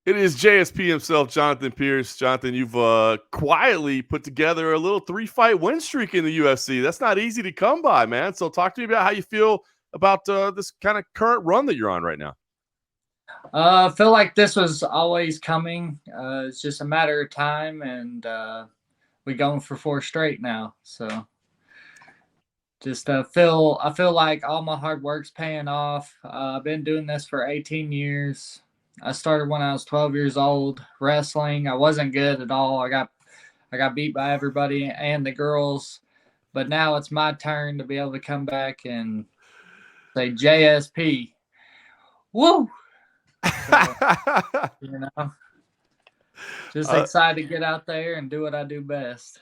It is JSP himself, Jonathan Pearce. Jonathan, you've quietly put together a little 3-fight win streak in the UFC. That's not easy to come by, man. So talk to me about how you feel about this kind of current run that you're on right now. I feel like this was always coming. It's just a matter of time, and we're going for four straight now. So just I feel like all my hard work's paying off. I've been doing this for 18 years. I started when I was 12 years old wrestling. I wasn't good at all. I got beat by everybody and the girls, but now it's my turn to be able to come back and say JSP. Woo! So you know, just uh, excited to get out there and do what I do best.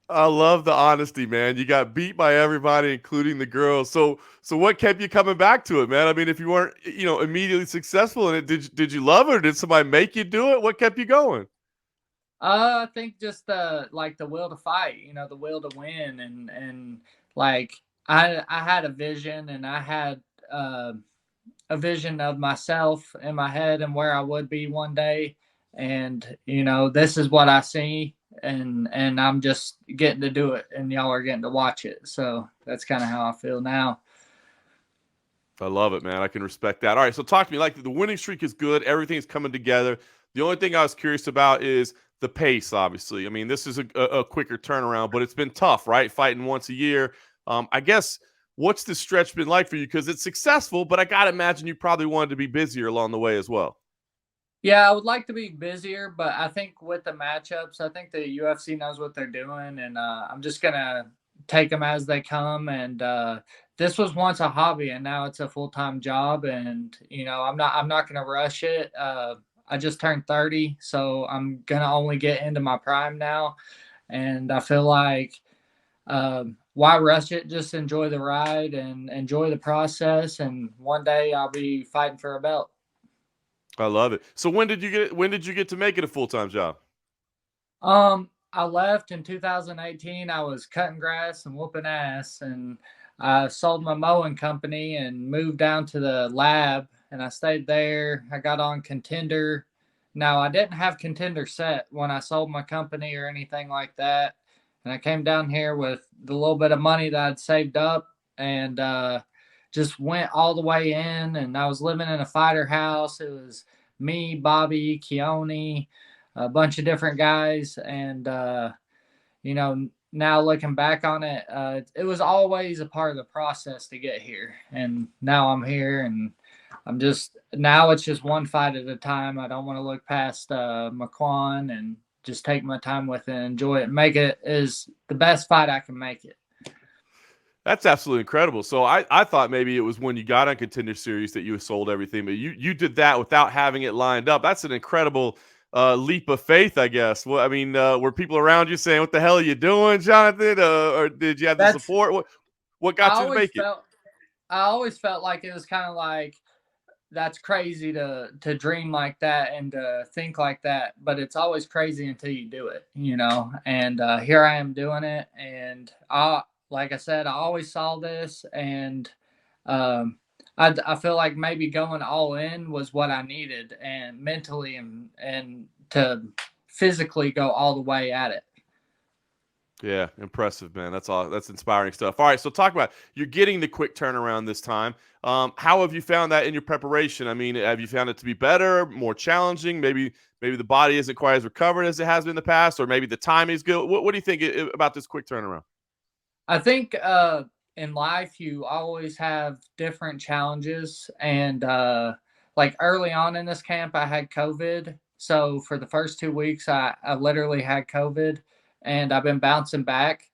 I love the honesty, man. You got beat by everybody, including the girls. So what kept you coming back to it, man? I mean, if you weren't, immediately successful in it, did you love it, or did somebody make you do it? What kept you going? I think just the will to fight, the will to win, and like I had a vision, and I had uh, a vision of myself in my head and where I would be one day, and this is what I see, and I'm just getting to do it, and y'all are getting to watch it. So that's kind of how I feel now. I love it, man. I can respect that. All right, so talk to me. Like the winning streak is good. Everything's coming together. The only thing I was curious about is the pace. Obviously, I mean, this is a quicker turnaround, but it's been tough, right? Fighting once a year. I guess what's the stretch been like for you? Because it's successful, but I gotta imagine you probably wanted to be busier along the way as well. Yeah, I would like to be busier, but I think with the matchups, I think the UFC knows what they're doing, and I'm just gonna take them as they come. And this was once a hobby, and now it's a full time job. And I'm not gonna rush it. I just turned 30, so I'm gonna only get into my prime now, and I feel like why rush it? Just enjoy the ride and enjoy the process. And one day I'll be fighting for a belt. I love it. So when did you get to make it a full time job? I left in 2018. I was cutting grass and whooping ass, and I sold my mowing company and moved down to the lab, and I stayed there. I got on Contender. Now, I didn't have Contender set when I sold my company or anything like that, and I came down here with the little bit of money that I'd saved up, and just went all the way in. And I was living in a fighter house. It was me, Bobby, Keone, a bunch of different guys, and now looking back on it, it was always a part of the process to get here, and now I'm here, and it's just one fight at a time. I don't want to look past Makwan, and just take my time with it and enjoy it, make it is the best fight I can make it. That's absolutely incredible. So I thought maybe it was when you got on Contender Series that you sold everything, but you did that without having it lined up. That's an incredible leap of faith, I guess. Well, I mean, were people around you saying, "What the hell are you doing, Jonathan?" Or did you have the That's support? What I got you to always make it? felt I always felt like it was kind of like that's crazy to dream like that and to think like that, but it's always crazy until you do it. And here I am doing it, and like I said, I always saw this, and um, I feel like maybe going all in was what I needed, and mentally and to physically go all the way at it. Yeah, impressive, man. That's all. That's inspiring stuff. All right, so talk about you're getting the quick turnaround this time. How have you found that in your preparation? I mean, have you found it to be better, more challenging? Maybe the body isn't quite as recovered as it has been in the past, or maybe the timing is good. What do you think about this quick turnaround? I think in life you always have different challenges, and like early on in this camp, I had COVID. So for the first 2 weeks, I literally had COVID, and I've been bouncing back.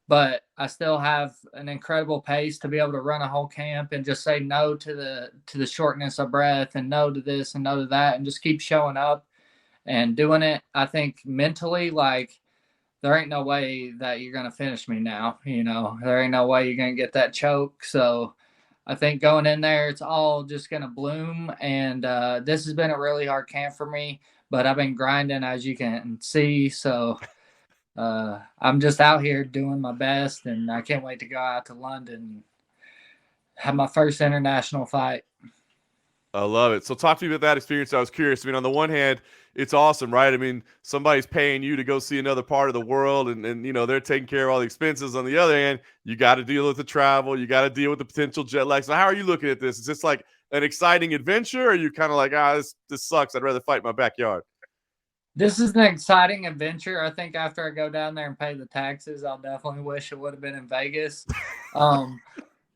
But I still have an incredible pace to be able to run a whole camp and just say no to the shortness of breath, and no to this and no to that, and just keep showing up and doing it. I think mentally, like, there ain't no way that you're gonna finish me now. There ain't no way you're gonna get that choke. So I think going in there, it's all just gonna bloom. And this has been a really hard camp for me, but I've been grinding, as you can see. So I'm just out here doing my best, and I can't wait to go out to London, have my first international fight. I love it. So talk to me about that experience. I was curious. I mean, on the one hand, it's awesome, right? I mean, somebody's paying you to go see another part of the world and you know, they're taking care of all the expenses. On the other hand, you got to deal with the travel, you got to deal with the potential jet lag. So how are you looking at this? Is this like an exciting adventure, or are you kind of like, this sucks, I'd rather fight in my backyard? This is an exciting adventure. I think after I go down there and pay the taxes, I'll definitely wish it would have been in Vegas. Um,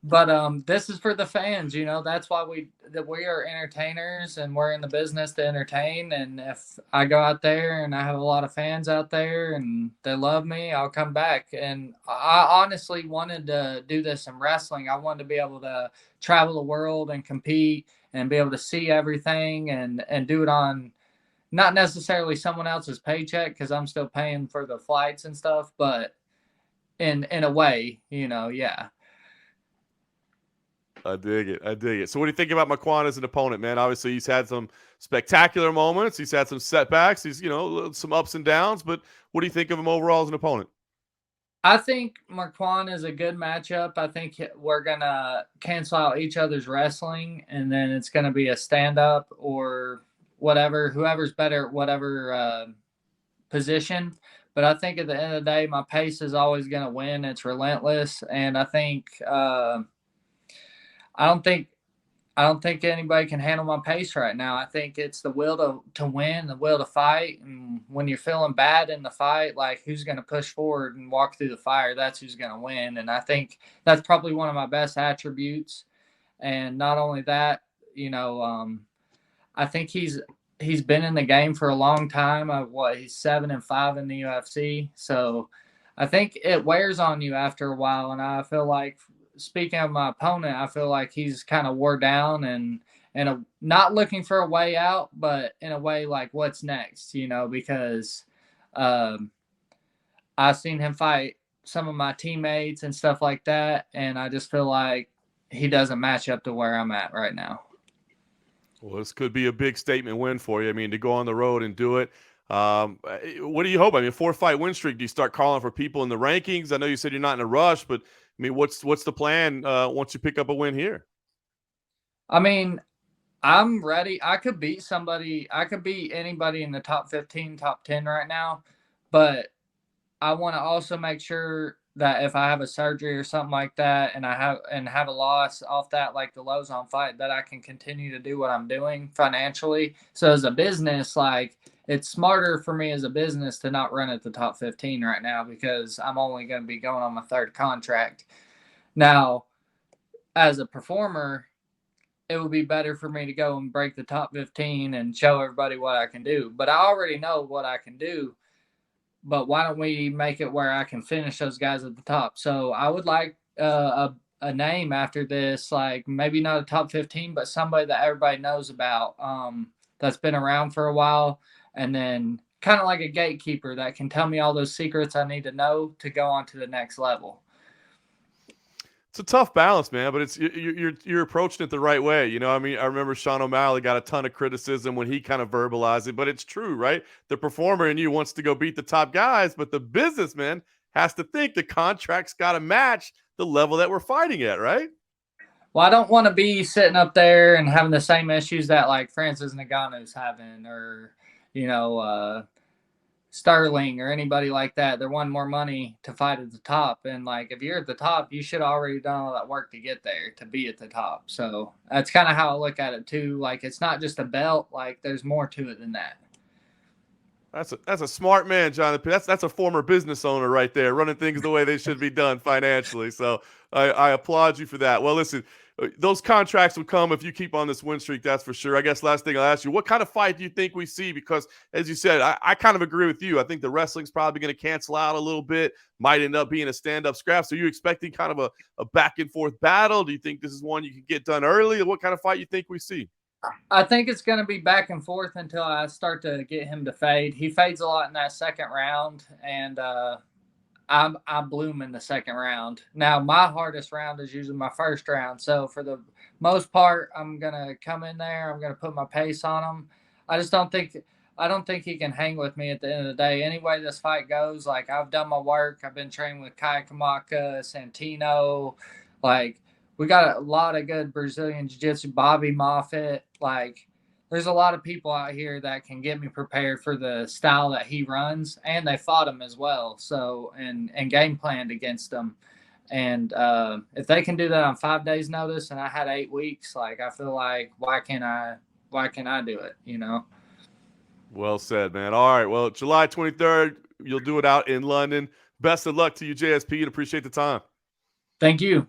but this is for the fans, you know. That's why we are entertainers and we're in the business to entertain. And if I go out there and I have a lot of fans out there and they love me, I'll come back. And I honestly wanted to do this in wrestling. I wanted to be able to travel the world and compete and be able to see everything and do it on not necessarily someone else's paycheck because I'm still paying for the flights and stuff, but in a way, you know, yeah. I dig it. I dig it. So, what do you think about Makwan as an opponent, man? Obviously, he's had some spectacular moments. He's had some setbacks. He's, you know, some ups and downs. But what do you think of him overall as an opponent? I think Marquand is a good matchup. I think we're gonna cancel out each other's wrestling, and then it's gonna be a stand up or whatever, whoever's better at whatever position. But I think at the end of the day, my pace is always gonna win. It's relentless, and I don't think I don't think anybody can handle my pace right now. I think it's the will to win, the will to fight, and when you're feeling bad in the fight, like who's going to push forward and walk through the fire, that's who's going to win. And I think that's probably one of my best attributes. And not only that, you know, I think he's been in the game for a long time. He's 7-5 in the UFC, so I think it wears on you after a while. And I feel like, speaking of my opponent, I feel like he's kind of wore down and not looking for a way out, but in a way like what's next, you know, because um, I've seen him fight some of my teammates and stuff like that, and I just feel like he doesn't match up to where I'm at right now. Well, this could be a big statement win for you. I mean, to go on the road and do it. What do you hope? I mean, 4-fight win streak. Do you start calling for people in the rankings? I know you said you're not in a rush, but I mean, what's the plan once you pick up a win here? I mean, I'm ready. I could beat somebody. I could beat anybody in the top 15, top 10 right now. But I want to also make sure that if I have a surgery or something like that and I have a loss off that, like the Lozon fight, that I can continue to do what I'm doing financially. So as a business, like it's smarter for me as a business to not run at the top 15 right now because I'm only going to be going on my third contract. Now, as a performer, it would be better for me to go and break the top 15 and show everybody what I can do. But I already know what I can do. But why don't we make it where I can finish those guys at the top? So I would like a name after this, like maybe not a top 15, but somebody that everybody knows about that's been around for a while. And then kind of like a gatekeeper that can tell me all those secrets I need to know to go on to the next level. It's a tough balance, man, but you're approaching it the right way. You know, I mean, I remember Sean O'Malley got a ton of criticism when he kind of verbalized it, but it's true, right? The performer in you wants to go beat the top guys, but the businessman has to think the contract's got to match the level that we're fighting at, right? Well, I don't want to be sitting up there and having the same issues that like Francis Ngannou's having, or you know, Sterling or anybody like that. They're wanting more money to fight at the top, and like if you're at the top, you should already done all that work to get there to be at the top. So that's kind of how I look at it too. Like it's not just a belt; like there's more to it than that. That's a smart man, Jonathan. That's a former business owner right there, running things the way they should be done financially. So I applaud you for that. Well, listen, those contracts will come if you keep on this win streak. That's for sure. I guess last thing I'll ask you, what kind of fight do you think we see? Because as you said, I kind of agree with you. I think the wrestling's probably going to cancel out a little bit. Might end up being a stand-up scrap. So are you expecting kind of a back and forth battle? Do you think this is one you can get done early? What kind of fight you think we see? I think it's going to be back and forth until I start to get him to fade. He fades a lot in that second round, and I bloom in the second round. Now, my hardest round is usually my first round. So for the most part, I'm gonna come in there. I'm gonna put my pace on him. I just don't think he can hang with me at the end of the day. Anyway, this fight goes, like I've done my work. I've been training with Kai Kamaka, Santino. Like we got a lot of good Brazilian jiu-jitsu. Bobby Moffitt. Like, there's a lot of people out here that can get me prepared for the style that he runs, and they fought him as well. So, and game planned against him. And if they can do that on 5 days notice, and I had 8 weeks, like, I feel like why can't I do it? You know. Well said, man. All right. Well, July 23rd, you'll do it out in London. Best of luck to you, JSP, and appreciate the time. Thank you.